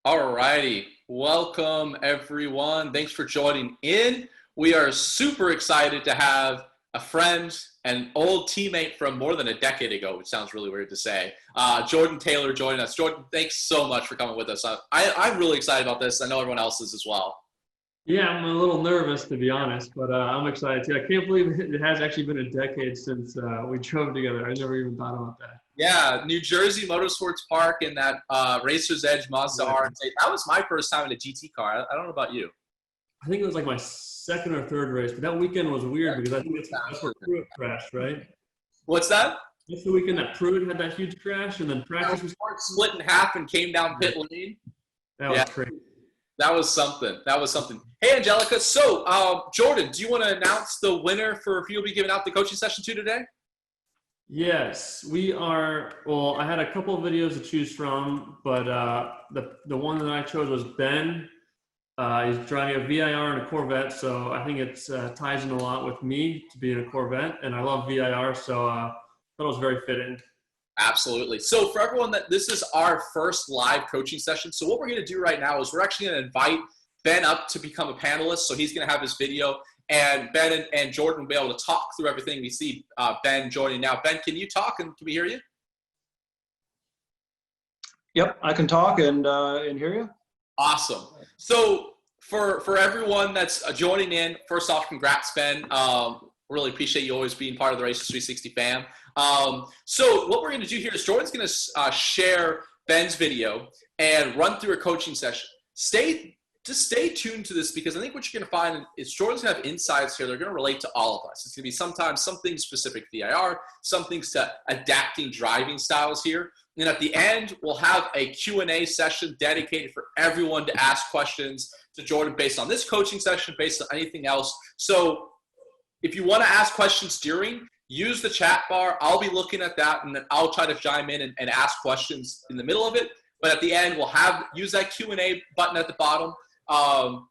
All righty. Welcome, everyone. Thanks for joining in. We are super excited to have a friend, an old teammate from more than a decade ago, which sounds really weird to say, Jordan Taylor joining us. Jordan, thanks so much for coming with us. I'm really excited about this. I know everyone else is as well. Yeah, I'm a little nervous to be honest, but I'm excited too. I can't believe it has actually been a decade since we drove together. I never even thought about that. Yeah, New Jersey Motorsports Park in that Racer's Edge Mazda Yeah. R8. That was my first time in a GT car. I don't know about you. I think it was like my second or third race, but that weekend was weird because I think that's where Pruitt crashed, right? What's that? That's the weekend that Pruitt had that huge crash, and then practice was Split in half and came down pit lane. that was crazy. That was something. That was something. Hey, Angelica. So, Jordan, do you want to announce the winner for who you'll be giving out the coaching session to today? Yes, we are. Well, I had a couple of videos to choose from, but the one that I chose was Ben. He's driving a VIR and a Corvette, so I think it ties in a lot with me to be in a Corvette, and I love VIR, so I thought it was very fitting. Absolutely. So for everyone, this is our first live coaching session. So what we're going to do right now is we're actually going to invite Ben up to become a panelist. So he's going to have his video, and Ben and Jordan will be able to talk through everything. We see Ben joining now. Ben, can you talk and can we hear you? Yep, I can talk and hear you. Awesome. So for everyone that's joining in, first off, congrats, Ben. Really appreciate you always being part of the Races 360 fam. So what we're going to do here is Jordan's going to share Ben's video and run through a coaching session. Stay tuned to this because I think what you're going to find is Jordan's going to have insights here. They're going to relate to all of us. It's going to be sometimes something specific to VIR, some things to adapting driving styles here. And at the end, we'll have a Q&A session dedicated for everyone to ask questions to Jordan based on this coaching session, based on anything else. So if you want to ask questions during, use the chat bar. I'll be looking at that, and then I'll try to chime in and ask questions in the middle of it. But at the end, we'll use that Q&A button at the bottom.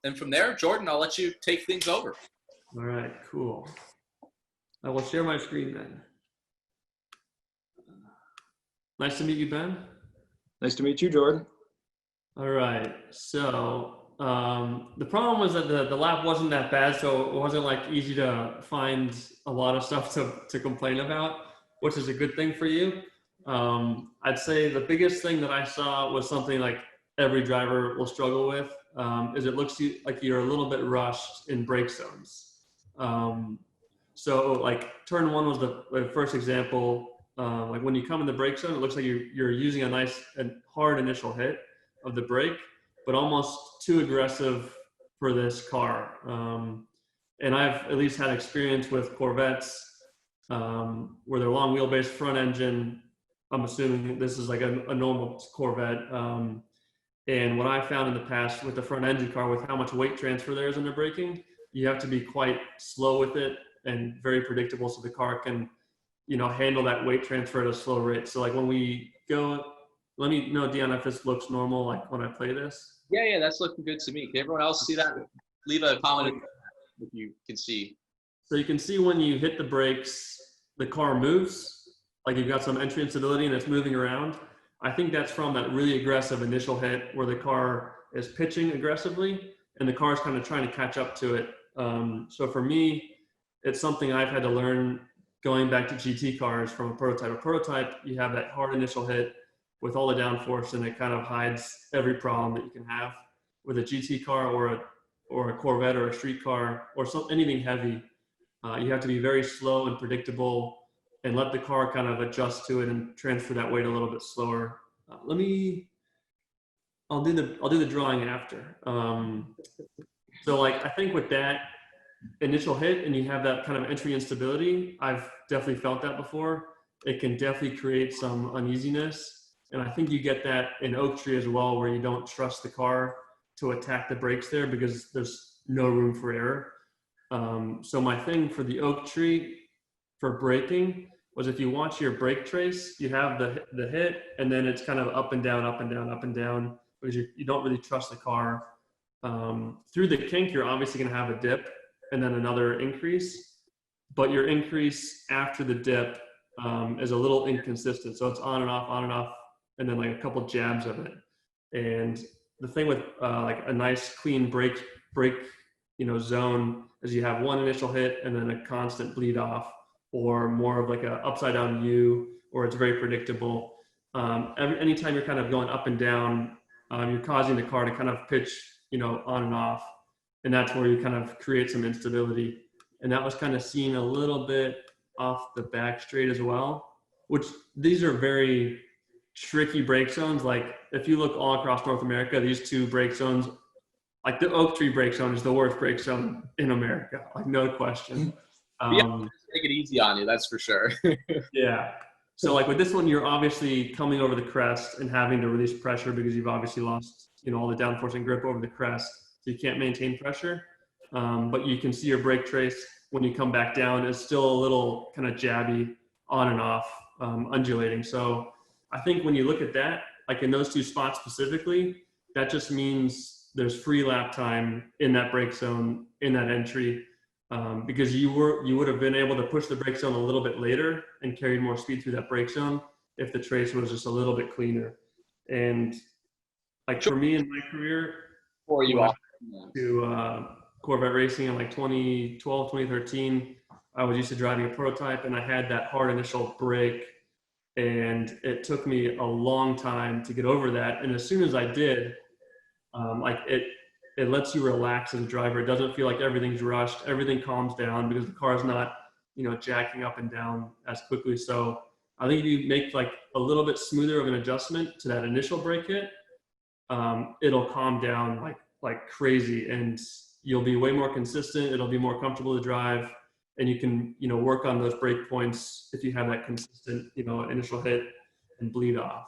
And from there, Jordan, I'll let you take things over. All right, cool. I will share my screen then. Nice to meet you, Ben. Nice to meet you, Jordan. All right, so the problem was that the lap wasn't that bad, so it wasn't like easy to find a lot of stuff to complain about, which is a good thing for you. I'd say the biggest thing that I saw was something like every driver will struggle with, is it looks like you're a little bit rushed in brake zones. So like turn one was the first example. Like when you come in the brake zone, it looks like you're using a nice and hard initial hit of the brake, but almost too aggressive for this car. And I've at least had experience with Corvettes where they're long wheelbase front engine. I'm assuming this is like a normal Corvette. And what I found in the past with the front engine car, with how much weight transfer there is in the braking, you have to be quite slow with it and very predictable so the car can, handle that weight transfer at a slow rate. So like when we go, let me know, Dion, if this looks normal, like when I play this. Yeah, that's looking good to me. Can everyone else see that? Leave a comment if you can see. So you can see when you hit the brakes, the car moves, like you've got some entry instability and it's moving around. I think that's from that really aggressive initial hit where the car is pitching aggressively and the car is kind of trying to catch up to it. So for me, it's something I've had to learn going back to GT cars from a prototype. A prototype, you have that hard initial hit with all the downforce and it kind of hides every problem that you can have. With a GT car or a Corvette or a street car or anything heavy, you have to be very slow and predictable and let the car kind of adjust to it and transfer that weight a little bit slower. I'll do the drawing after. So like I think with that initial hit and you have that kind of entry instability, I've definitely felt that before. It can definitely create some uneasiness. And I think you get that in Oak Tree as well, where you don't trust the car to attack the brakes there because there's no room for error. So my thing for the Oak Tree for braking was if you watch your brake trace, you have the hit and then it's kind of up and down, up and down, up and down, because you don't really trust the car. Through the kink, you're obviously going to have a dip and then another increase, but your increase after the dip is a little inconsistent. So it's on and off, and then like a couple jabs of it. And the thing with like a nice clean brake, zone is you have one initial hit and then a constant bleed off, or more of like a upside down U, or it's very predictable. Anytime you're kind of going up and down, you're causing the car to kind of pitch, on and off. And that's where you kind of create some instability. And that was kind of seen a little bit off the back straight as well, which these are very tricky brake zones. Like if you look all across North America, these two brake zones, like the Oak Tree brake zone is the worst brake zone in America, like no question. Take it easy on you, that's for sure. Yeah. So like with this one, you're obviously coming over the crest and having to release pressure because you've obviously lost, all the downforce and grip over the crest. So you can't maintain pressure. But you can see your brake trace when you come back down is still a little kind of jabby on and off, undulating. So I think when you look at that, like in those two spots specifically, that just means there's free lap time in that brake zone, in that entry, because you would have been able to push the brake zone a little bit later and carry more speed through that brake zone if the trace was just a little bit cleaner. And like for me in my career, For you off. to Corvette racing in like 2012, 2013, I was used to driving a prototype, and I had that hard initial brake, and it took me a long time to get over that. And as soon as I did, like it lets you relax as a driver. It doesn't feel like everything's rushed. Everything calms down because the car is not, jacking up and down as quickly. So I think if you make like a little bit smoother of an adjustment to that initial brake hit, it'll calm down like crazy, and you'll be way more consistent. It'll be more comfortable to drive, and you can, work on those brake points if you have that consistent, initial hit and bleed off.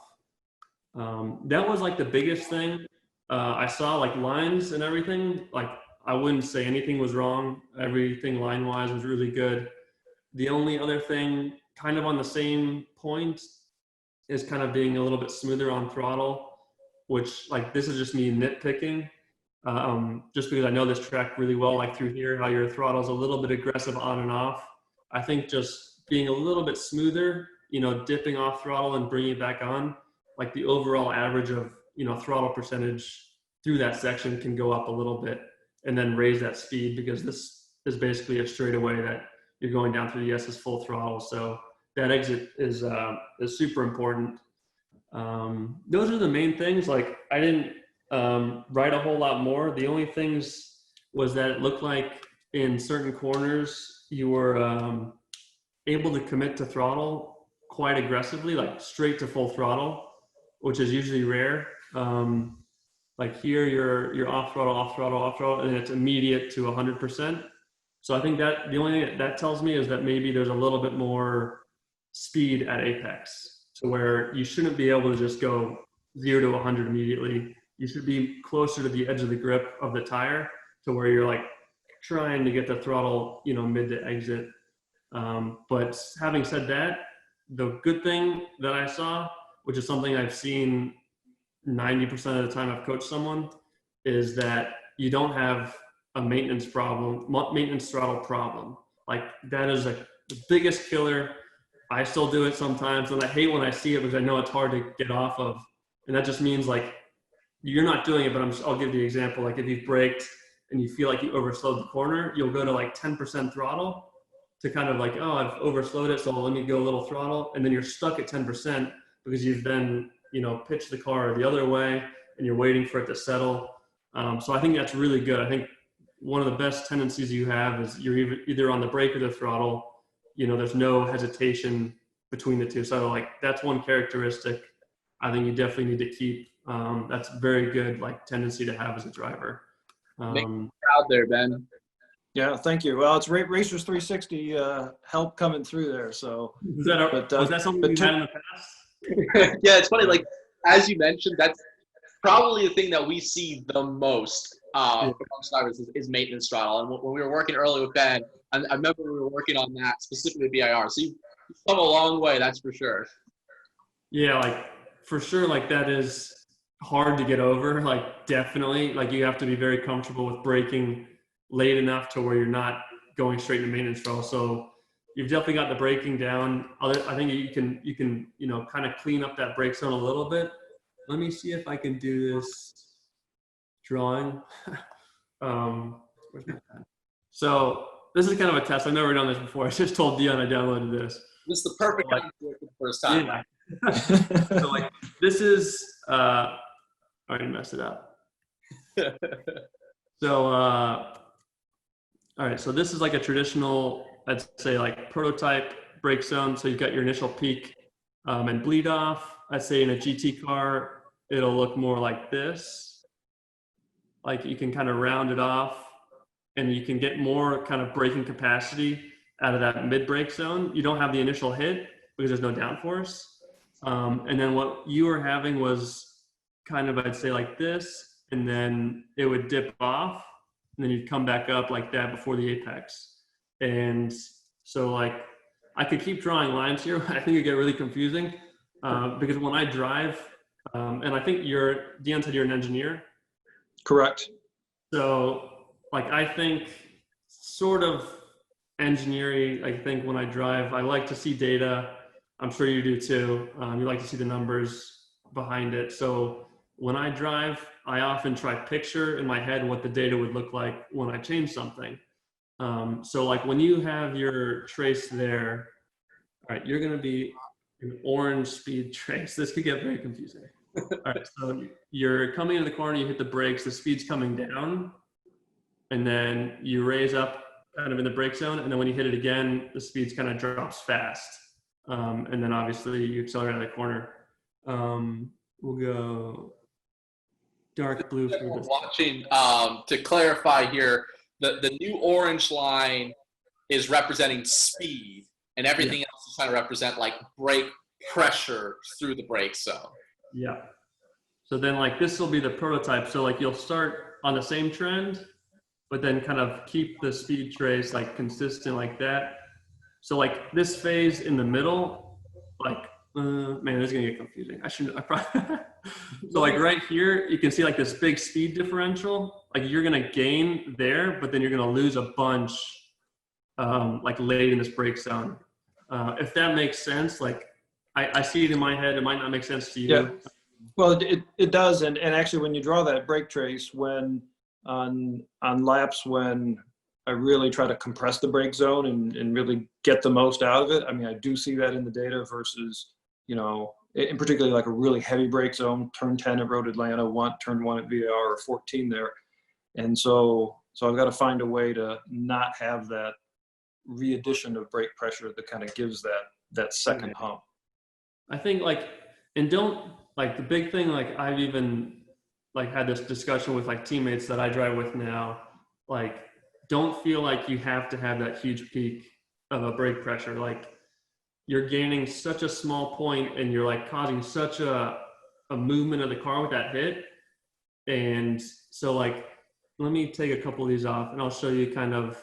That was like the biggest thing. I saw like lines and everything. Like I wouldn't say anything was wrong. Everything line-wise was really good. The only other thing kind of on the same point is kind of being a little bit smoother on throttle, which like this is just me nitpicking. Just because I know this track really well, like through here, how your throttle's a little bit aggressive on and off. I think just being a little bit smoother, dipping off throttle and bringing it back on, like the overall average of, throttle percentage through that section can go up a little bit, and then raise that speed, because this is basically a straightaway that you're going down through the S's full throttle. So that exit is super important. Those are the main things. Like I didn't write a whole lot more. The only things was that it looked like in certain corners you were able to commit to throttle quite aggressively, like straight to full throttle, which is usually rare. Like here you're off throttle, and it's immediate to 100%. So I think that the only thing that tells me is that maybe there's a little bit more speed at apex, to where you shouldn't be able to just go 0 to 100 immediately. You should be closer to the edge of the grip of the tire, to where you're like trying to get the throttle, mid to exit. But having said that, the good thing that I saw, which is something I've seen 90% of the time I've coached someone, is that you don't have a maintenance throttle problem. Like that is the biggest killer. I still do it sometimes, and I hate when I see it because I know it's hard to get off of. And that just means like you're not doing it, but I'll give you an example. Like if you've braked and you feel like you overslowed the corner, you'll go to like 10% throttle to kind of like, oh, I've overslowed it, so let me go a little throttle. And then you're stuck at 10% because you've then, pitched the car the other way and you're waiting for it to settle. So I think that's really good. I think one of the best tendencies you have is you're either on the brake or the throttle. There's no hesitation between the two. So like that's one characteristic I think you definitely need to keep. That's very good, like tendency to have as a driver. Make me proud there, Ben. Yeah, thank you. Well, it's Racers 360 help coming through there. So was that something you had in the past? Yeah, it's funny. Like as you mentioned, that's probably the thing that we see the most amongst drivers is maintenance throttle. And when we were working early with Ben, I remember we were working on that specifically with BIR. So you've come a long way, that's for sure. Yeah, like for sure, like that is hard to get over. Like definitely, like you have to be very comfortable with braking late enough to where you're not going straight to maintenance throttle. So you've definitely got the braking down. I think you can kind of clean up that brake zone a little bit. Let me see if I can do this drawing. Where's my pen? So this is kind of a test. I've never done this before. I just told Dion I downloaded this. This is the perfect Like- time to do it for the first time. Yeah. So like this is I already messed it up. So all right, so this is like a traditional, I'd say like prototype brake zone. So you've got your initial peak and bleed off. I'd say in a GT car, it'll look more like this. Like you can kind of round it off and you can get more kind of braking capacity out of that mid brake zone. You don't have the initial hit because there's no downforce. And then what you were having was kind of, I'd say like this, and then it would dip off and then you'd come back up like that before the apex. And so like, I could keep drawing lines here. I think it'd get really confusing because when I drive, and I think Dion said you're an engineer. Correct. So like, I think sort of engineering, I think when I drive, I like to see data. I'm sure you do too. You like to see the numbers behind it. So when I drive, I often try picture in my head what the data would look like when I change something. So like when you have your trace there, all right, you're going to be an orange speed trace. This could get very confusing. All right, so you're coming into the corner, you hit the brakes, the speed's coming down, and then you raise up kind of in the brake zone, and then when you hit it again, the speed's kind of drops fast. And then obviously you accelerate out of the corner. We'll go dark blue for We're this. watching, to clarify here, the new orange line is representing speed, and everything else is trying to represent like brake pressure through the brake zone. Yeah. So then like this will be the prototype. So like you'll start on the same trend, but then kind of keep the speed trace like consistent like that. So like this phase in the middle, like, man, this is gonna get confusing. I probably, so like right here, you can see like this big speed differential. Like you're gonna gain there, but then you're gonna lose a bunch like late in this brake zone. If that makes sense, like I see it in my head, it might not make sense to you. Yeah. Well, it does. And actually when you draw that brake trace, when on laps, when I really try to compress the brake zone and really get the most out of it. I mean, I do see that in the data versus, you know, in particularly like a really heavy brake zone, turn 10 at Road Atlanta, turn 1 at VAR, or 14 there. And so I've got to find a way to not have that re-addition of brake pressure that kind of gives that second hump. I think like, and don't like the big thing, like I've even like had this discussion with like teammates that I drive with now, like don't feel like you have to have that huge peak of a brake pressure. Like you're gaining such a small point and you're like causing such a movement of the car with that hit. And so like, let me take a couple of these off and I'll show you kind of,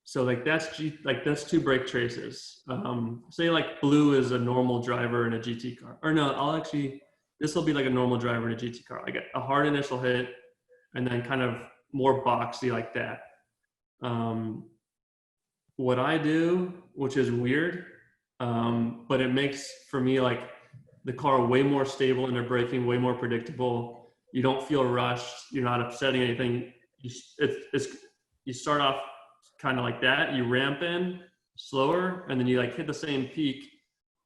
so like that's that's two brake traces. Say like blue is a normal driver in a GT car, or no, this will be like a normal driver in a GT car. I get a hard initial hit and then kind of more boxy like that. What I do, which is weird, but it makes for me like the car way more stable in their braking, way more predictable. You don't feel rushed. You're not upsetting anything. You start off kind of like that. You ramp in slower, and then you like hit the same peak,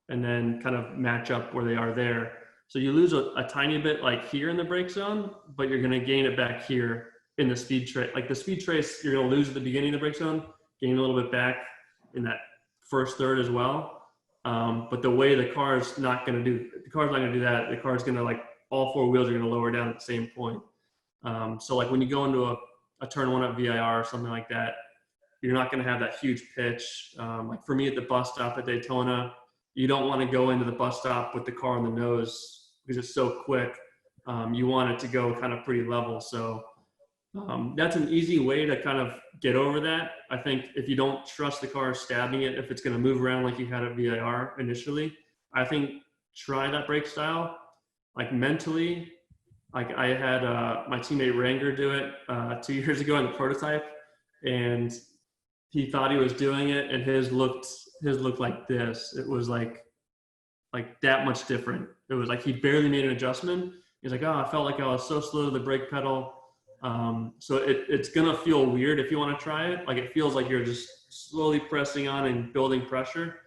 and then kind of match up where they are there. So you lose a tiny bit like here in the brake zone, but you're going to gain it back here in the speed trace. Like the speed trace, you're going to lose at the beginning of the brake zone, gain a little bit back in that first third as well. But the way the car's not going to do that. The car's going to like all four wheels are going to lower down at the same point. So like when you go into a turn 1 at VIR or something like that, you're not going to have that huge pitch. Like for me at the bus stop at Daytona, you don't want to go into the bus stop with the car on the nose because it's so quick. You want it to go kind of pretty level. So that's an easy way to kind of get over that. I think if you don't trust the car stabbing it, if it's going to move around like you had at VIR initially, I think try that brake style. Like mentally, like I had my teammate Ranger do it 2 years ago in the prototype, and he thought he was doing it, and his looked like this. It was like that much different. It was like he barely made an adjustment, He's like, oh, I felt like I was so slow to the brake pedal. So it's going to feel weird if you want to try it. Like it feels like you're just slowly pressing on and building pressure,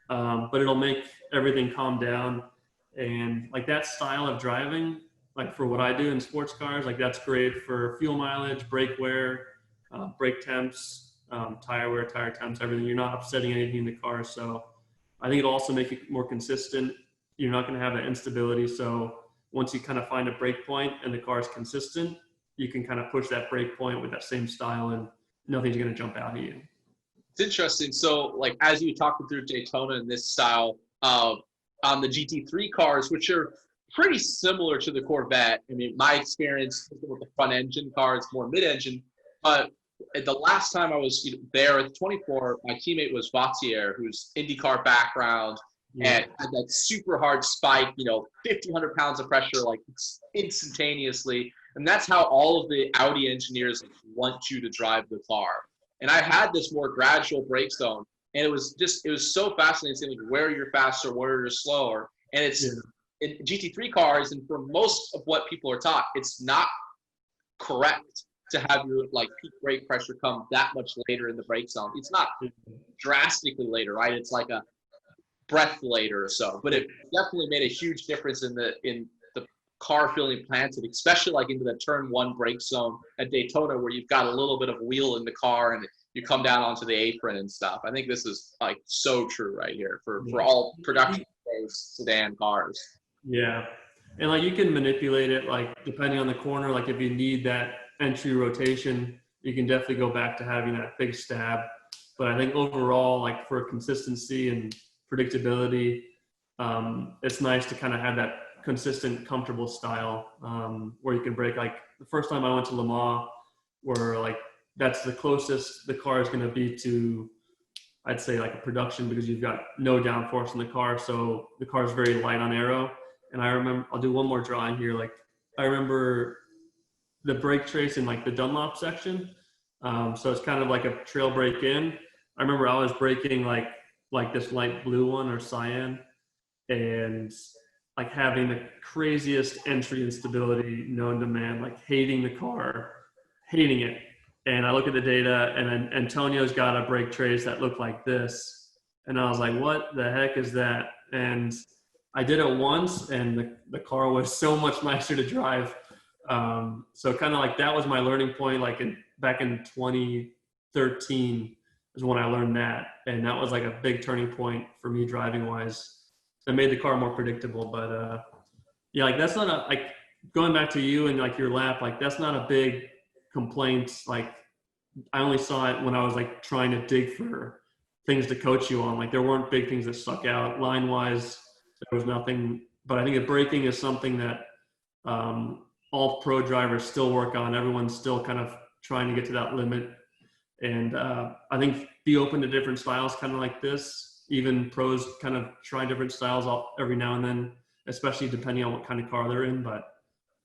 but it'll make everything calm down. And like that style of driving, like for what I do in sports cars, like that's great for fuel mileage, brake wear, brake temps, tire wear, tire temps, everything. You're not upsetting anything in the car. So I think it'll also make it more consistent. You're not going to have that instability. So once you kind of find a brake point and the car is consistent, you can kind of push that brake point with that same style and nothing's going to jump out at you. It's interesting. So like, as you talked through Daytona in this style, on the GT3 cars, which are pretty similar to the Corvette. I mean, my experience with the front engine car is more mid-engine, but the last time I was there at 24, my teammate was Vautier, who's IndyCar background, and had that super hard spike, 1,500 pounds of pressure, like instantaneously. And that's how all of the Audi engineers want you to drive the car. And I had this more gradual brake zone, and it was so fascinating seeing like where you're faster, where you're slower. And it's in GT3 cars, and for most of what people are taught, it's not correct to have your like peak brake pressure come that much later in the brake zone. It's not drastically later, right? It's like a breath later or so. But it definitely made a huge difference in the car feeling planted, especially like into the turn one brake zone at Daytona, where you've got a little bit of wheel in the car and you come down onto the apron and stuff. I think this is like so true right here for all production sedan cars. Yeah. And like you can manipulate it, like depending on the corner, like if you need that entry rotation, you can definitely go back to having that big stab. But I think overall, like for consistency and predictability, it's nice to kind of have that consistent, comfortable style where you can brake. Like the first time I went to Le Mans, where like that's the closest the car is going to be to, I'd say, like a production, because you've got no downforce in the car, so the car is very light on aero. And I remember, I'll do one more drawing here. Like I remember the brake trace in like the Dunlop section. So it's kind of like a trail brake in. I remember I was braking like this light blue one or cyan, and like having the craziest entry instability known to man, like hating the car, hating it. And I look at the data, and then Antonio's got a brake trace that looked like this. And I was like, what the heck is that? And I did it once, and the car was so much nicer to drive. So kind of like that was my learning point, like back in 2013 is when I learned that. And that was like a big turning point for me driving wise. It made the car more predictable. But yeah, like that's not like going back to you and like your lap, like that's not a big complaint. Like I only saw it when I was like trying to dig for things to coach you on. Like there weren't big things that stuck out. Line wise, there was nothing. But I think that braking is something that all pro drivers still work on. Everyone's still kind of trying to get to that limit. And I think be open to different styles, kind of like this. Even pros kind of try different styles every now and then, especially depending on what kind of car they're in. But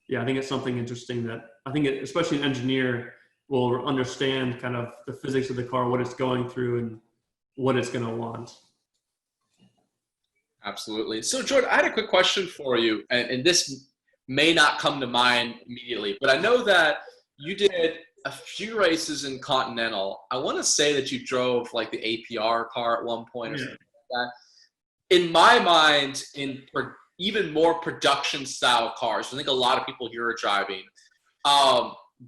yeah, I think it's something interesting that I think especially an engineer will understand kind of the physics of the car, what it's going through and what it's going to want. Absolutely. So Jordan, I had a quick question for you, and this may not come to mind immediately, but I know that you did a few races in Continental. I want to say that you drove like the APR car at one point or something like that. In my mind, even more production style cars, I think a lot of people here are driving,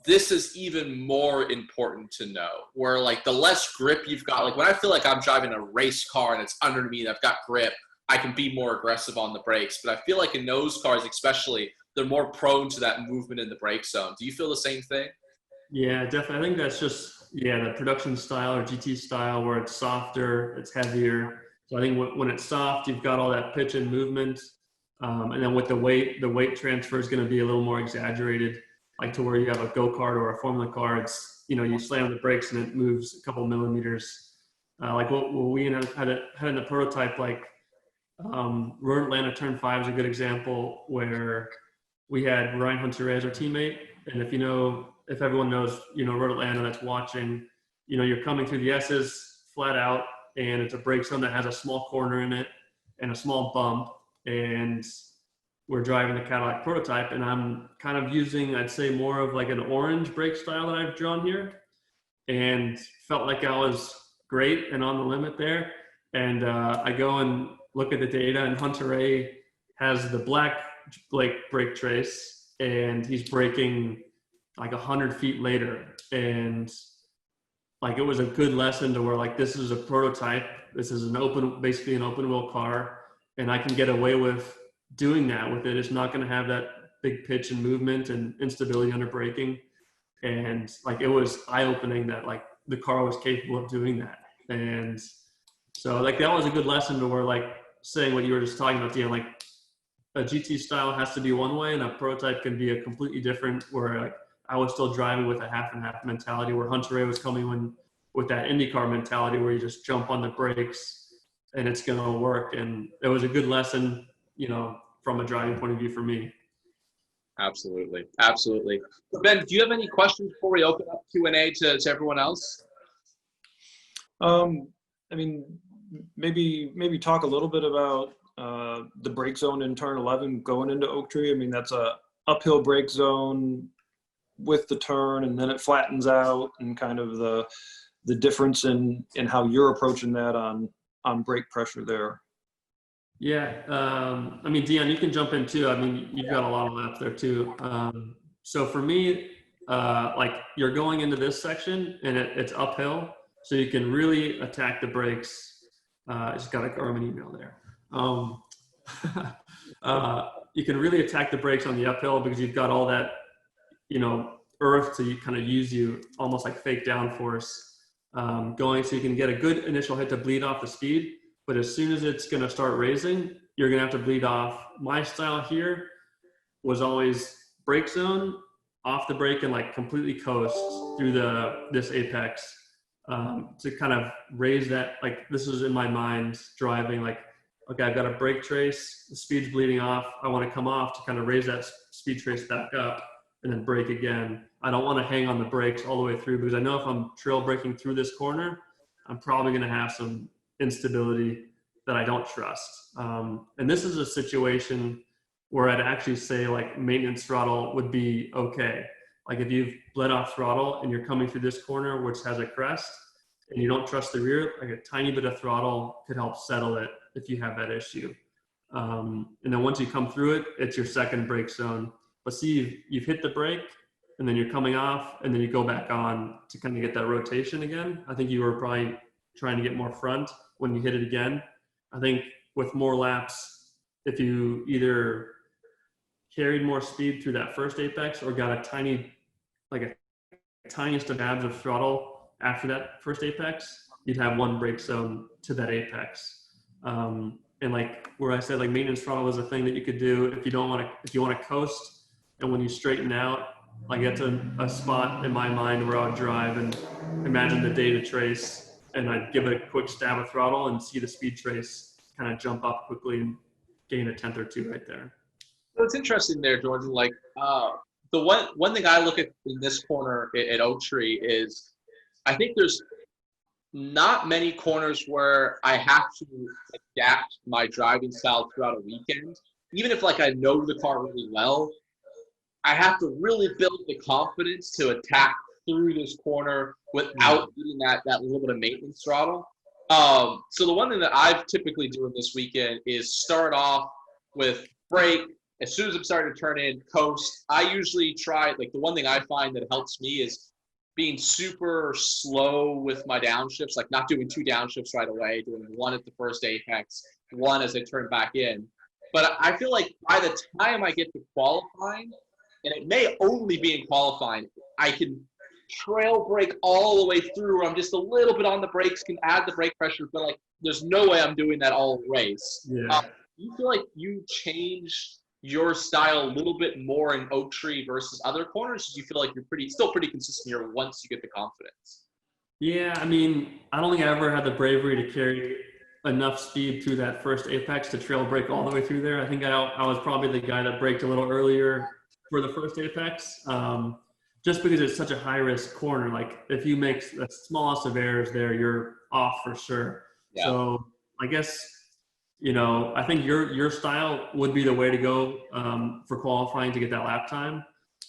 this is even more important to know, where like the less grip you've got, like when I feel like I'm driving a race car and it's under me and I've got grip, I can be more aggressive on the brakes. But I feel like in those cars especially, they're more prone to that movement in the brake zone. Do you feel the same thing? Yeah, definitely. I think that's just, the production style or GT style where it's softer, it's heavier. So I think when it's soft, you've got all that pitch and movement. And then with the weight transfer is going to be a little more exaggerated, like to where you have a go-kart or a Formula car. It's, you slam the brakes and it moves a couple millimeters. Like what we had in the prototype, like Road Atlanta Turn 5 is a good example where we had Ryan Hunter as our teammate. And if everyone knows, Road Atlanta that's watching, you're coming through the S's flat out, and it's a brake zone that has a small corner in it and a small bump. And we're driving the Cadillac prototype, and I'm kind of using, I'd say, more of like an orange brake style that I've drawn here, and felt like I was great and on the limit there. And I go and look at the data, and Hunter A has the black brake trace, and he's braking like 100 feet later. And like, it was a good lesson to where like, this is a prototype. This is basically an open wheel car, and I can get away with doing that with it. It's not going to have that big pitch and movement and instability under braking. And like, it was eye-opening that like the car was capable of doing that. And so like, that was a good lesson to where like, saying what you were just talking about, Dean, like a GT style has to be one way and a prototype can be a completely different, where like, I was still driving with a half and half mentality, where Hunter Ray was coming with that IndyCar mentality where you just jump on the brakes and it's going to work. And it was a good lesson, from a driving point of view for me. Absolutely. Absolutely. Ben, do you have any questions before we open up Q&A to everyone else? I mean, maybe talk a little bit about the brake zone in turn 11 going into Oak Tree. I mean, that's a uphill brake zone with the turn, and then it flattens out, and kind of the difference in how you're approaching that on brake pressure there. Yeah. I mean, Dion, you can jump in too. I mean, you've got a lot of laps there too. So for me, like, you're going into this section and it's uphill, so you can really attack the brakes. I just got a Garmin email there. You can really attack the brakes on the uphill because you've got all that, earth to kind of use you almost like fake downforce going, so you can get a good initial hit to bleed off the speed. But as soon as it's going to start raising, you're going to have to bleed off. My style here was always brake zone, off the brake, and like completely coast through this apex to kind of raise that. Like, this is in my mind driving, like, okay, I've got a brake trace, the speed's bleeding off. I want to come off to kind of raise that speed trace back up and then brake again. I don't want to hang on the brakes all the way through, because I know if I'm trail braking through this corner, I'm probably going to have some instability that I don't trust. And this is a situation where I'd actually say like maintenance throttle would be okay. Like, if you've bled off throttle and you're coming through this corner, which has a crest, and you don't trust the rear, like a tiny bit of throttle could help settle it if you have that issue. And then once you come through it, it's your second brake zone. But see, you've hit the brake, and then you're coming off, and then you go back on to kind of get that rotation again. I think you were probably trying to get more front when you hit it again. I think with more laps, if you either carried more speed through that first apex or got a tiniest of abs of throttle after that first apex, you'd have one brake zone to that apex. And like where I said, like, maintenance throttle is a thing that you could do if you want to coast. And when you straighten out, like, that's a spot in my mind where I would drive and imagine the data trace, and I'd give it a quick stab of throttle and see the speed trace kind of jump up quickly and gain a tenth or two right there. So it's interesting there, Jordan. Like, the one thing I look at in this corner at Oak Tree is, I think there's not many corners where I have to adapt my driving style throughout a weekend. Even if like I know the car really well, I have to really build the confidence to attack through this corner without needing that little bit of maintenance throttle. So the one thing that I've typically doing this weekend is start off with brake. As soon as I'm starting to turn in, coast. I usually try, like, the one thing I find that helps me is being super slow with my downshifts, like not doing two downshifts right away, doing one at the first apex, one as I turn back in. But I feel like by the time I get to qualifying, and it may only be in qualifying, I can trail brake all the way through. I'm just a little bit on the brakes, can add the brake pressure, but like, there's no way I'm doing that all race. Yeah. You feel like you changed your style a little bit more in Oak Tree versus other corners? Do you feel like you're still pretty consistent here once you get the confidence? Yeah, I mean, I don't think I ever had the bravery to carry enough speed through that first apex to trail brake all the way through there. I think I was probably the guy that braked a little earlier for the first apex, just because it's such a high risk corner. Like, if you make the smallest of errors there, you're off for sure. Yeah. So I guess I think your style would be the way to go for qualifying to get that lap time.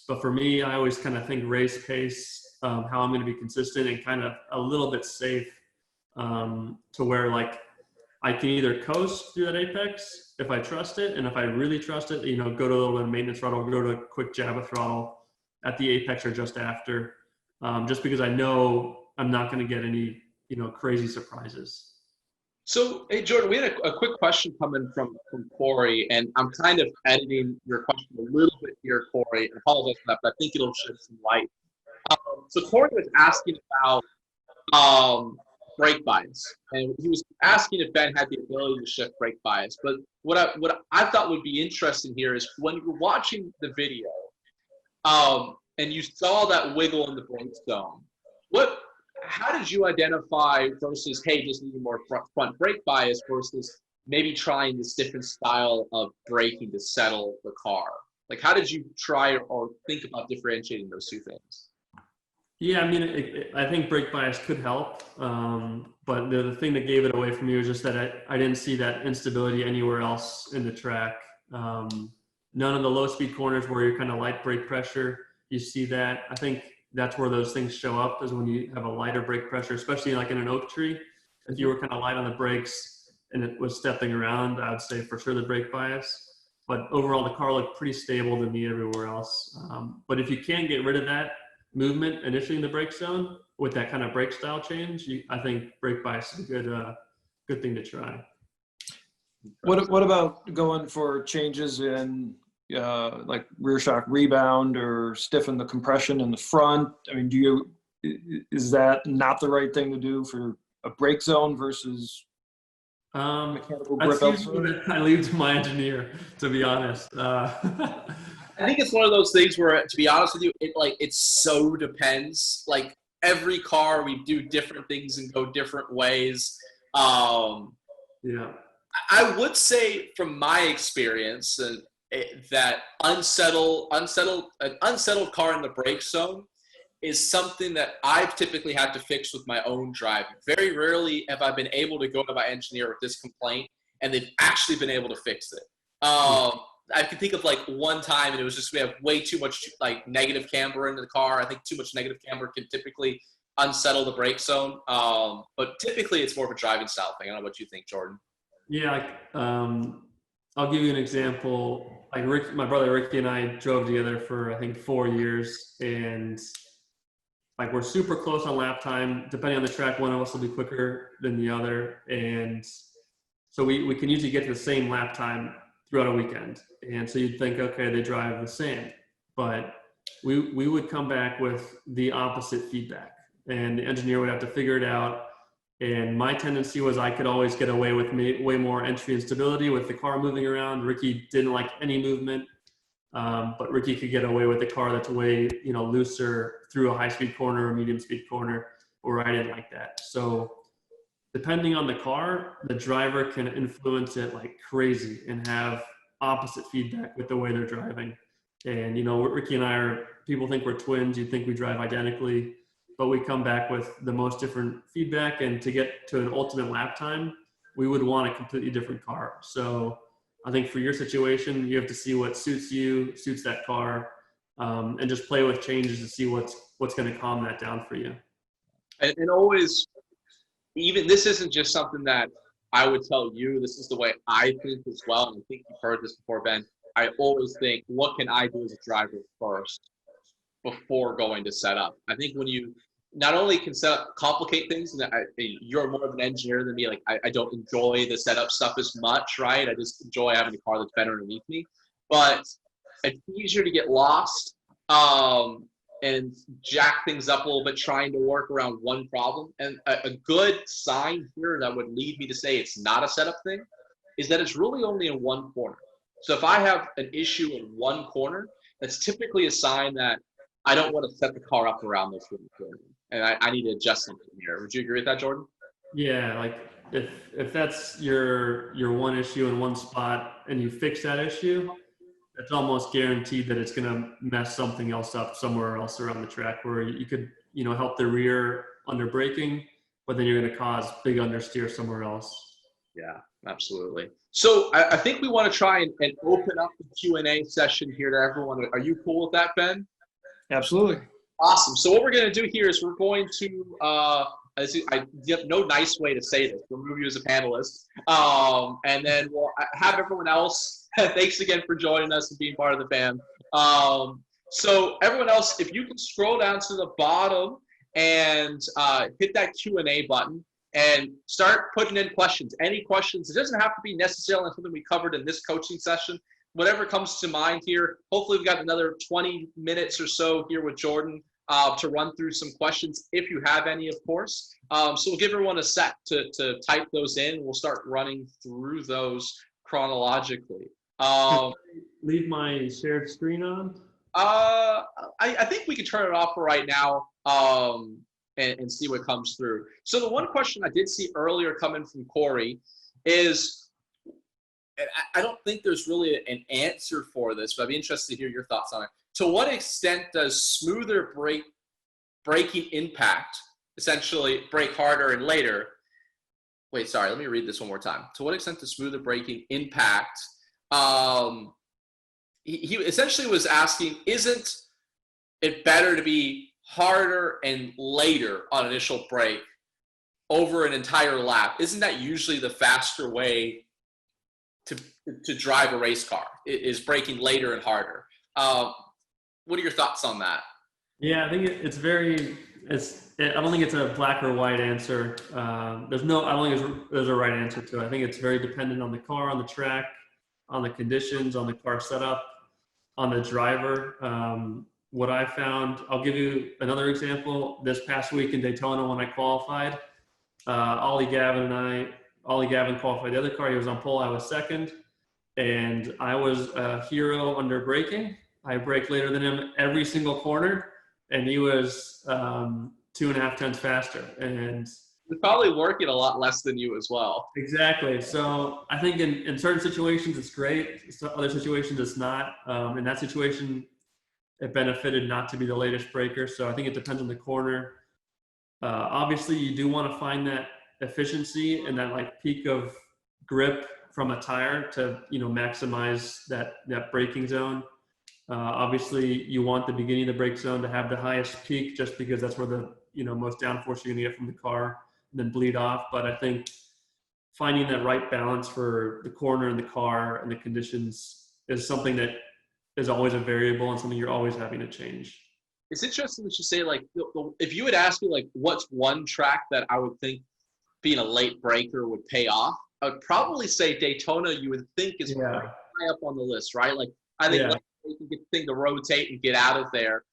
But for me, I always kind of think race pace, how I'm going to be consistent and kind of a little bit safe to where like I can either coast through that apex if I trust it, and if I really trust it, go to a little bit of maintenance throttle, go to a quick jab of throttle at the apex or just after, just because I know I'm not going to get any crazy surprises. So, hey, Jordan, we had a quick question coming from Corey, and I'm kind of editing your question a little bit here, Corey. I apologize for that, but I think it'll shed some light. So Corey was asking about brake bias, and he was asking if Ben had the ability to shift brake bias. But what I thought would be interesting here is when you're watching the video, and you saw that wiggle in the brake zone, how did you identify versus, hey, just needing more front brake bias versus maybe trying this different style of braking to settle the car? Like, how did you try or think about differentiating those two things? Yeah, I mean, I think brake bias could help, but the thing that gave it away for me was just that I didn't see that instability anywhere else in the track. None of the low-speed corners where you're kind of light brake pressure, you see that. I think that's where those things show up, is when you have a lighter brake pressure, especially like in an oak tree. If you were kind of light on the brakes and it was stepping around, I would say for sure the brake bias. But overall, the car looked pretty stable to me everywhere else. But if you can get rid of that movement initially in the brake zone with that kind of brake style change, I think brake bias is a good thing to try. What about going for changes in like rear shock rebound or stiffen the compression in the front? I mean, is that not the right thing to do for a brake zone versus mechanical grip elsewhere? I leave to my engineer, to be honest. I think it's one of those things where, to be honest with you, it so depends. Like, every car, we do different things and go different ways. Yeah. I would say, from my experience, that an unsettled car in the brake zone is something that I've typically had to fix with my own driving. Very rarely have I been able to go to my engineer with this complaint and they've actually been able to fix it. I can think of like one time, and it was just we have way too much like negative camber into the car. I think too much negative camber can typically unsettle the brake zone. But typically it's more of a driving style thing. I don't know what you think, Jordan. Yeah, I'll give you an example. Like my brother Ricky and I drove together for I think 4 years, and like we're super close on lap time. Depending on the track, one of us will be quicker than the other, and so we can usually get to the same lap time throughout a weekend. And so you'd think, okay, they drive the same, but we would come back with the opposite feedback, and the engineer would have to figure it out. And my tendency was I could always get away with way more entry and stability with the car moving around. Ricky didn't like any movement, but Ricky could get away with a car that's way looser through a high-speed corner or medium-speed corner, where I didn't like that. So depending on the car, the driver can influence it like crazy and have opposite feedback with the way they're driving. And Ricky and people think we're twins. You think we drive identically, but we come back with the most different feedback. And to get to an ultimate lap time, we would want a completely different car. So I think for your situation, you have to see what suits you, suits that car, and just play with changes to see what's going to calm that down for you. And always, even this isn't just something that I would tell you. This is the way I think as well. And I think you've heard this before, Ben. I always think, what can I do as a driver first before going to set up? I think when you not only can complicate things, and you're more of an engineer than me. Like, I don't enjoy the setup stuff as much, right? I just enjoy having a car that's better underneath me. But it's easier to get lost and jack things up a little bit, trying to work around one problem. And a good sign here that would lead me to say it's not a setup thing is that it's really only in one corner. So if I have an issue in one corner, that's typically a sign that I don't want to set the car up around this one corner. And I need to adjust something here. Would you agree with that, Jordan? Yeah, like if that's your one issue in one spot and you fix that issue, it's almost guaranteed that it's going to mess something else up somewhere else around the track, where you could help the rear under braking, but then you're going to cause big understeer somewhere else. Yeah, absolutely. So I think we want to try and open up the Q&A session here to everyone. Are you cool with that, Ben? Absolutely. Awesome. So what we're going to do here is we're going to, I have no nice way to say this, remove you as a panelist. And then we'll have everyone else. Thanks again for joining us and being part of the fam. So everyone else, if you can scroll down to the bottom and hit that Q&A button and start putting in questions. Any questions. It doesn't have to be necessarily something we covered in this coaching session. Whatever comes to mind here. Hopefully we've got another 20 minutes or so here with Jordan to run through some questions, if you have any, of course. So we'll give everyone a sec to type those in. We'll start running through those chronologically. Leave my shared screen on. I think we can turn it off for right now and see what comes through. So the one question I did see earlier coming from Corey is, and I don't think there's really an answer for this, but I'd be interested to hear your thoughts on it. To what extent does smoother braking impact, essentially brake harder and later? Wait, sorry, let me read this one more time. To what extent does smoother braking impact? He essentially was asking, isn't it better to be harder and later on initial brake over an entire lap? Isn't that usually the faster way to drive a race car, is braking later and harder? What are your thoughts on that? Yeah, I think it's I don't think it's a black or white answer. I don't think there's a right answer to it. I think it's very dependent on the car, on the track, on the conditions, on the car setup, on the driver. What I found, I'll give you another example. This past week in Daytona when I qualified, Ollie Gavin qualified the other car. He was on pole, I was second. And I was a hero under braking. I braked later than him every single corner, and he was 2.5 tenths faster. And He's probably working a lot less than you as well. exactly. So I think in certain situations it's great. Other situations it's not. In that situation, it benefited not to be the latest braker. So I think it depends on the corner. Obviously, you do want to find that efficiency and that like peak of grip from a tire to maximize that braking zone. Obviously, you want the beginning of the brake zone to have the highest peak, just because that's where the most downforce you're going to get from the car, and then bleed off. But I think finding that right balance for the corner and the car and the conditions is something that is always a variable and something you're always having to change. It's interesting that you say, like, if you would ask me, like, what's one track that I would think being a late breaker would pay off, I would probably say Daytona. You would think is right high up on the list, right? Like, I think you can get the thing to rotate and get out of there.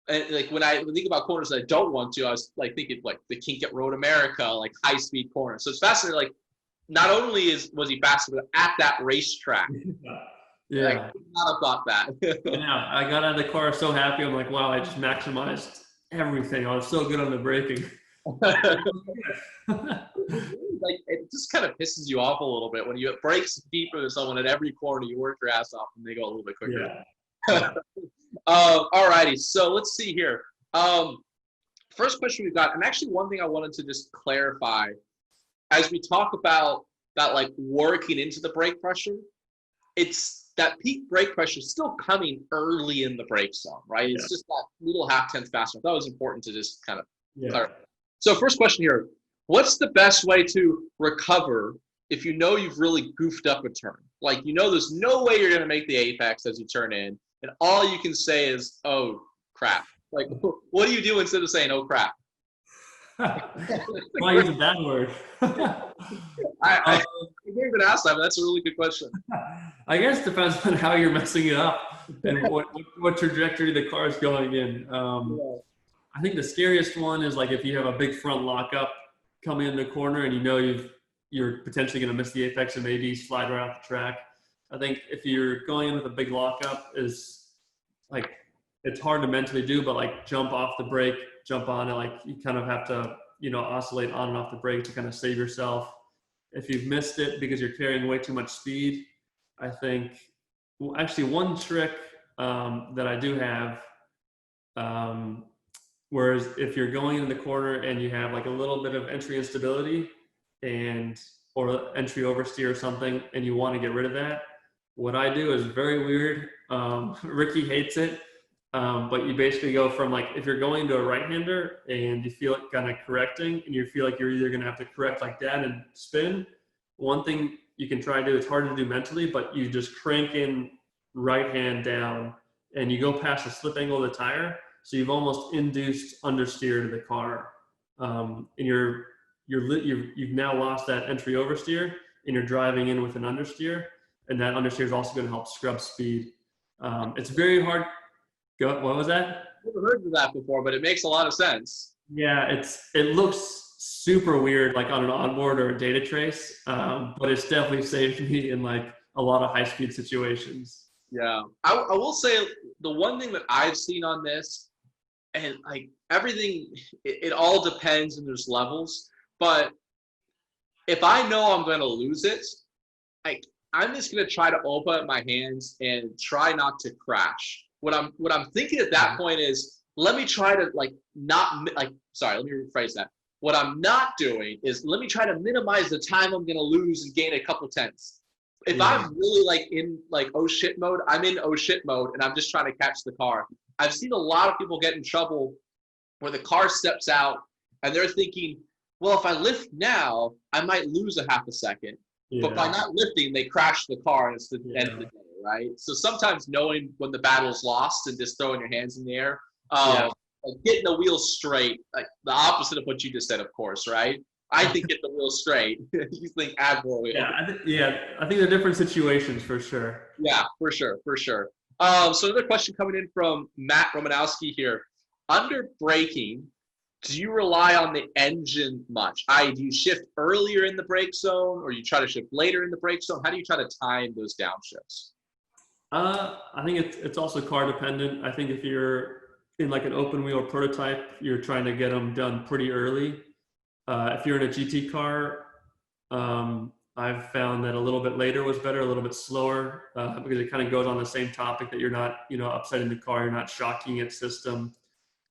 And like when I think about corners that I don't want to, I was like thinking like the kink at Road America, like high speed corners. So it's fascinating. Like, not only was he faster, but at that racetrack. Yeah, like, I could not have thought that. Yeah, I got out of the car so happy. I'm like, wow, I just maximized everything. I was so good on the braking. Like, it just kind of pisses you off a little bit when you brakes deeper than someone at every corner. You work your ass off and they go a little bit quicker. Yeah. All righty, so let's see here. First question we've got, and actually one thing I wanted to just clarify as we talk about that, like working into the brake pressure, it's that peak brake pressure is still coming early in the brake zone, right? It's just that little half tenth faster. I thought it was important to just kind of clarify. So first question here, what's the best way to recover if you know you've really goofed up a turn? Like, there's no way you're going to make the apex as you turn in, and all you can say is, oh, crap. Like, what do you do instead of saying, oh, crap? Why use a bad word? I didn't even ask that, but that's a really good question. I guess it depends on how you're messing it up and what trajectory the car is going in. I think the scariest one is like if you have a big front lockup coming in the corner and you're potentially going to miss the apex and maybe slide right off the track. I think if you're going in with a big lockup, is like it's hard to mentally do, but like jump off the brake, jump on it. Like you kind of have to oscillate on and off the brake to kind of save yourself. If you've missed it because you're carrying way too much speed, I think actually one trick that I do have. Whereas if you're going in the corner and you have like a little bit of entry instability and or entry oversteer or something, and you want to get rid of that, what I do is very weird. Ricky hates it. But you basically go from like, if you're going to a right-hander and you feel it kind of correcting and you feel like you're either going to have to correct like that and spin, one thing you can try to do, it's hard to do mentally, but you just crank in right hand down and you go past the slip angle of the tire. So you've almost induced understeer to the car. And you've now lost that entry oversteer and you're driving in with an understeer, and that understeer is also going to help scrub speed. It's very hard. What was that? I've never heard of that before, but it makes a lot of sense. Yeah, it looks super weird, like on an onboard or a data trace, but it's definitely saved me in like a lot of high-speed situations. Yeah, I will say the one thing that I've seen on this, and like everything, it all depends and there's levels. But if I know I'm going to lose it, I'm just going to try to open up my hands and try not to crash. What I'm thinking at that point is, let me try to let me rephrase that. What I'm not doing is, let me try to minimize the time I'm going to lose and gain a couple tenths. If I'm really in oh shit mode, I'm in oh shit mode and I'm just trying to catch the car. I've seen a lot of people get in trouble where the car steps out and they're thinking, well, if I lift now, I might lose a half a second. Yeah. But by not lifting, they crash the car and it's the end of the day, right? So sometimes knowing when the battle's lost and just throwing your hands in the air, getting the wheels straight, like the opposite of what you just said, of course, right? I think get the wheels straight. You think Admiral. I think they're different situations for sure. Yeah, for sure. So another question coming in from Matt Romanowski here. Under braking, do you rely on the engine much? Do you shift earlier in the brake zone or you try to shift later in the brake zone? How do you try to time those downshifts? I think it's also car dependent. I think if you're in like an open wheel prototype, you're trying to get them done pretty early. If you're in a GT car, I've found that a little bit later was better, a little bit slower, because it kind of goes on the same topic that you're not, upsetting the car, you're not shocking its system.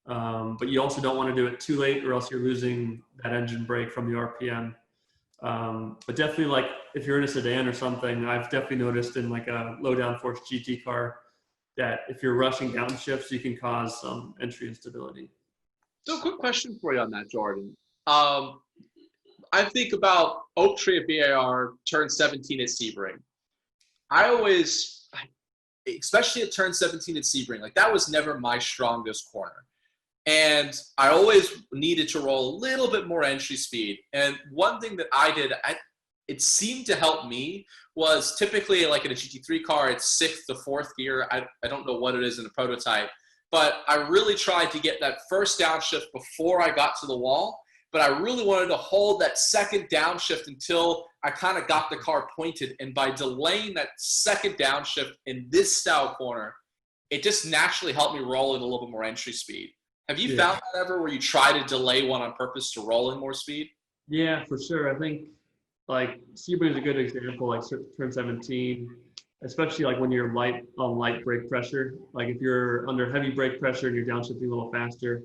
But you also don't want to do it too late or else you're losing that engine brake from the RPM. But definitely like if you're in a sedan or something, I've definitely noticed in like a low downforce GT car that if you're rushing downshifts, you can cause some entry instability. So quick question for you on that, Jordan. I think about Oak Tree at BAR, turn 17 at Sebring. I always, especially at turn 17 at Sebring, like that was never my strongest corner. And I always needed to roll a little bit more entry speed. And one thing that I did, it seemed to help me, was typically like in a GT3 car, it's 6th to 4th gear. I don't know what it is in a prototype, but I really tried to get that first downshift before I got to the wall. But I really wanted to hold that second downshift until I kind of got the car pointed. And by delaying that second downshift in this style corner, it just naturally helped me roll in a little bit more entry speed. Have you found that ever where you try to delay one on purpose to roll in more speed? Yeah, for sure. I think like Sebring is a good example, like turn 17, especially like when you're light brake pressure. Like if you're under heavy brake pressure and you're downshifting a little faster,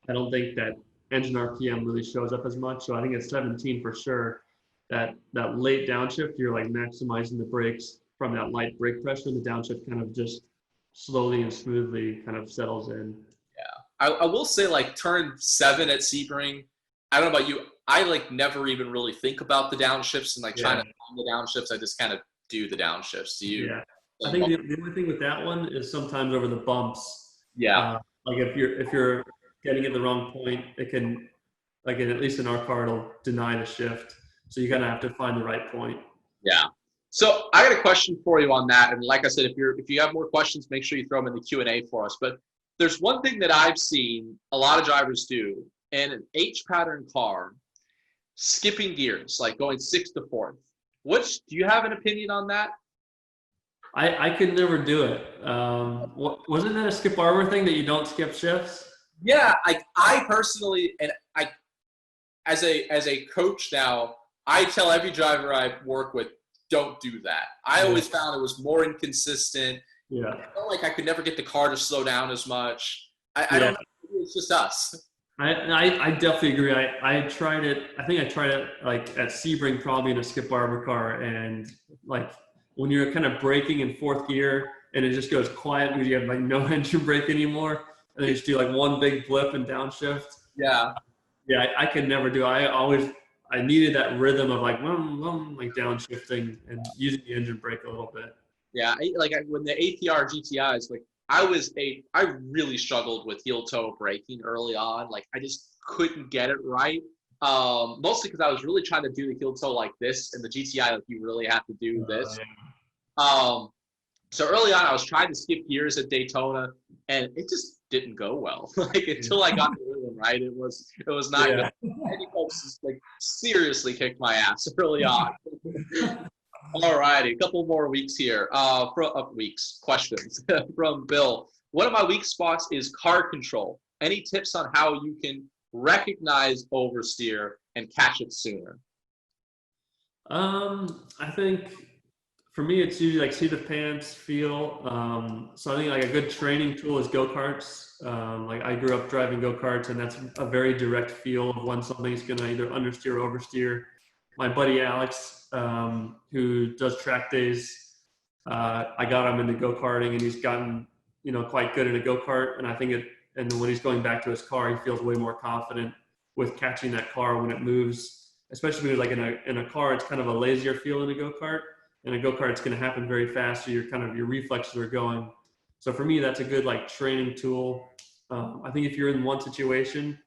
I don't think that engine RPM really shows up as much. So I think at 17 for sure, that late downshift, you're like maximizing the brakes from that light brake pressure, and the downshift kind of just slowly and smoothly kind of settles in. I will say like turn 7 at Sebring, I don't know about you, I like never even really think about the downshifts and like trying to find the downshifts. I just kind of do the downshifts. Do you? Yeah. I think the only thing with that one is sometimes over the bumps. Yeah. Like if you're getting it the wrong point, it can, like at least in our car, it'll deny the shift. So you kind of have to find the right point. Yeah. So I got a question for you on that. And like I said, if you have more questions, make sure you throw them in the Q&A for us. But there's one thing that I've seen a lot of drivers do in an H-pattern car, skipping gears, like going 6th to 4th. Do you have an opinion on that? I could never do it. Wasn't that a Skip Barber thing that you don't skip shifts? Yeah, I personally, and as a coach now, I tell every driver I work with, don't do that. I always found it was more inconsistent. Yeah. I felt like I could never get the car to slow down as much. I don't know. It's just us. I definitely agree. I tried it. I think I tried it like at Sebring, probably in a Skip Barber car, and like when you're kind of braking in fourth gear and it just goes quiet because you have like no engine brake anymore, and then you just do like one big blip and downshift. Yeah. Yeah, I could never do. I needed that rhythm of like like downshifting and using the engine brake a little bit. Yeah, when the APR GTIs, like I really struggled with heel toe braking early on. Like I just couldn't get it right. Mostly because I was really trying to do the heel toe like this, and the GTI, like you really have to do this. Um, so early on, I was trying to skip gears at Daytona, and it just didn't go well. Like until I got the rhythm right, it was not good. Eddie Phelps just, like seriously kicked my ass early on. All righty, a couple more weeks here. Questions from Bill. One of my weak spots is car control. Any tips on how you can recognize oversteer and catch it sooner? I think for me, it's usually like seat of pants, feel. So I think like a good training tool is go-karts. Like I grew up driving go-karts, and that's a very direct feel of when something's gonna either understeer or oversteer. My buddy Alex, who does track days, I got him into go-karting, and he's gotten, quite good in a go-kart. And I think and when he's going back to his car, he feels way more confident with catching that car when it moves, especially because like in a car, it's kind of a lazier feel in a go-kart. In a go-kart, it's going to happen very fast. So your reflexes are going. So for me, that's a good like training tool. I think if you're in one situation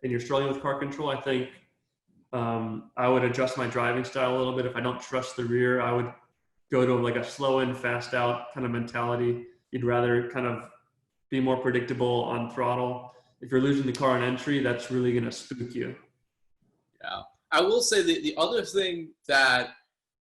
and you're struggling with car control, I think I would adjust my driving style a little bit. If I don't trust the rear, I would go to like a slow in, fast out kind of mentality. You'd rather kind of be more predictable on throttle. If you're losing the car in entry, that's really going to spook you. Yeah. I will say the other thing that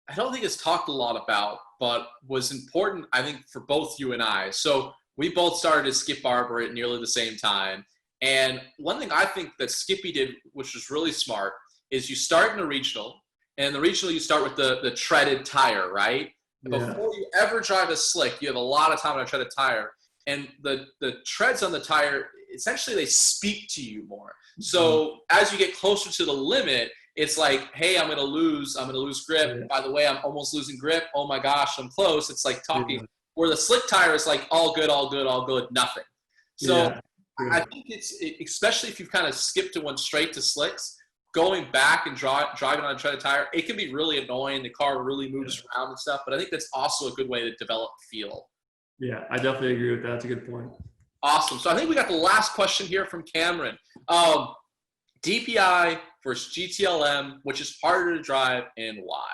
I don't think it's talked a lot about, but was important, I think, for both you and I. So we both started as Skip Barber at nearly the same time. And one thing I think that Skippy did, which was really smart, is you start in a regional, and in the regional you start with the treaded tire, right? Yeah. Before you ever drive a slick, you have a lot of time on a treaded tire. And the treads on the tire, essentially they speak to you more. So as you get closer to the limit, it's like, hey, I'm gonna lose grip. Yeah. By the way, I'm almost losing grip. Oh my gosh, I'm close. It's like talking. Yeah. Where the slick tire is like all good, nothing. So yeah. I think especially if you've kind of skipped to one straight to slicks, going back and driving on a treaded tire, it can be really annoying. The car really moves around and stuff. But I think that's also a good way to develop feel. Yeah, I definitely agree with that. That's a good point. Awesome. So I think we got the last question here from Cameron. DPI versus GTLM, which is harder to drive and why?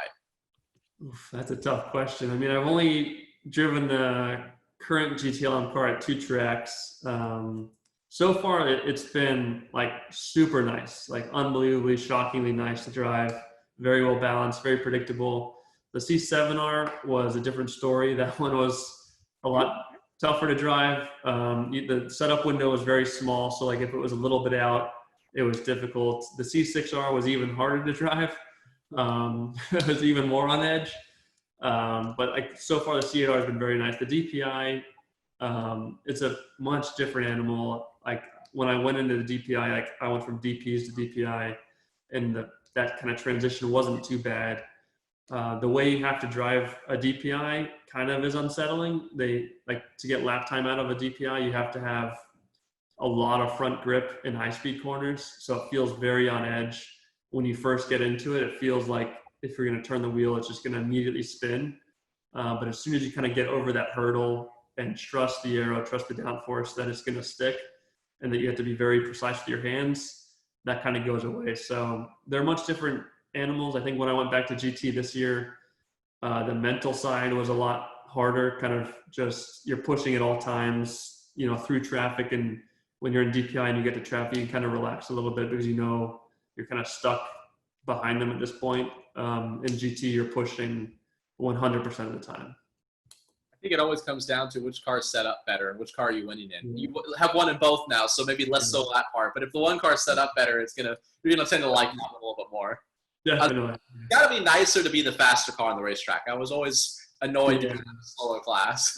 Oof, that's a tough question. I mean, I've only driven the current GTLM car at 2 tracks. So far, it's been like super nice, like unbelievably, shockingly nice to drive. Very well balanced, very predictable. The C7R was a different story. That one was a lot tougher to drive. The setup window was very small, so like if it was a little bit out, it was difficult. The C6R was even harder to drive. It was even more on edge. But like so far, the C8R has been very nice. The DPI, it's a much different animal. Like when I went into the DPI, like I went from DPs to DPI, and that kind of transition wasn't too bad. The way you have to drive a DPI kind of is unsettling. They like to get lap time out of a DPI, you have to have a lot of front grip in high-speed corners, so it feels very on edge. When you first get into it, it feels like if you're going to turn the wheel, it's just going to immediately spin. But as soon as you kind of get over that hurdle and trust the aero, trust the downforce that it's going to stick, and that you have to be very precise with your hands, that kind of goes away. So they're much different animals. I think when I went back to GT this year, the mental side was a lot harder. Kind of just you're pushing at all times, through traffic, and when you're in DPI and you get to traffic, you can kind of relax a little bit because you're kind of stuck behind them at this point. In GT, you're pushing 100% of the time. I think it always comes down to which car is set up better and which car are you winning in. Mm-hmm. You have one in both now, so maybe less so that part. But if the one car is set up better, you're gonna tend to like that one a little bit more. Definitely. It's gotta be nicer to be the faster car on the racetrack. I was always annoyed to Yeah. be in a solo class.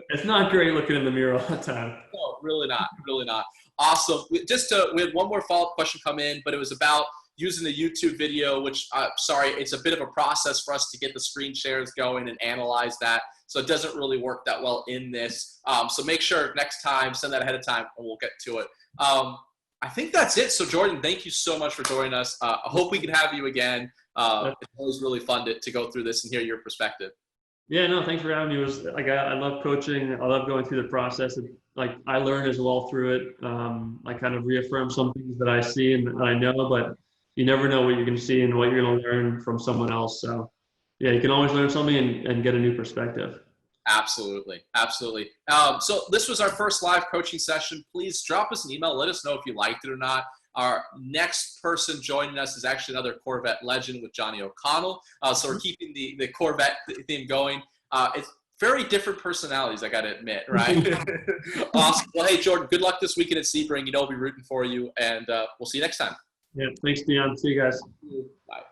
It's not great looking in the mirror all the time. No, really not. Really not. Awesome. We had one more follow-up question come in, but it was about using the YouTube video, which, sorry, it's a bit of a process for us to get the screen shares going and analyze that. So it doesn't really work that well in this. So make sure next time, send that ahead of time, and we'll get to it. I think that's it. So Jordan, thank you so much for joining us. I hope we can have you again. It's always really fun to go through this and hear your perspective. Yeah, no, thanks for having me. It was like I love coaching. I love going through the process. Like I learned as well through it. I kind of reaffirm some things that I see and that I know, but you never know what you're going to see and what you're going to learn from someone else. So yeah, you can always learn something and get a new perspective. Absolutely. Absolutely. So this was our first live coaching session. Please drop us an email. Let us know if you liked it or not. Our next person joining us is actually another Corvette legend with Johnny O'Connell. So we're keeping the Corvette theme going. It's very different personalities, I got to admit, right? Awesome. Well, hey, Jordan, good luck this weekend at Sebring. We'll be rooting for you, and we'll see you next time. Yeah, thanks, Dion. See you guys. Bye.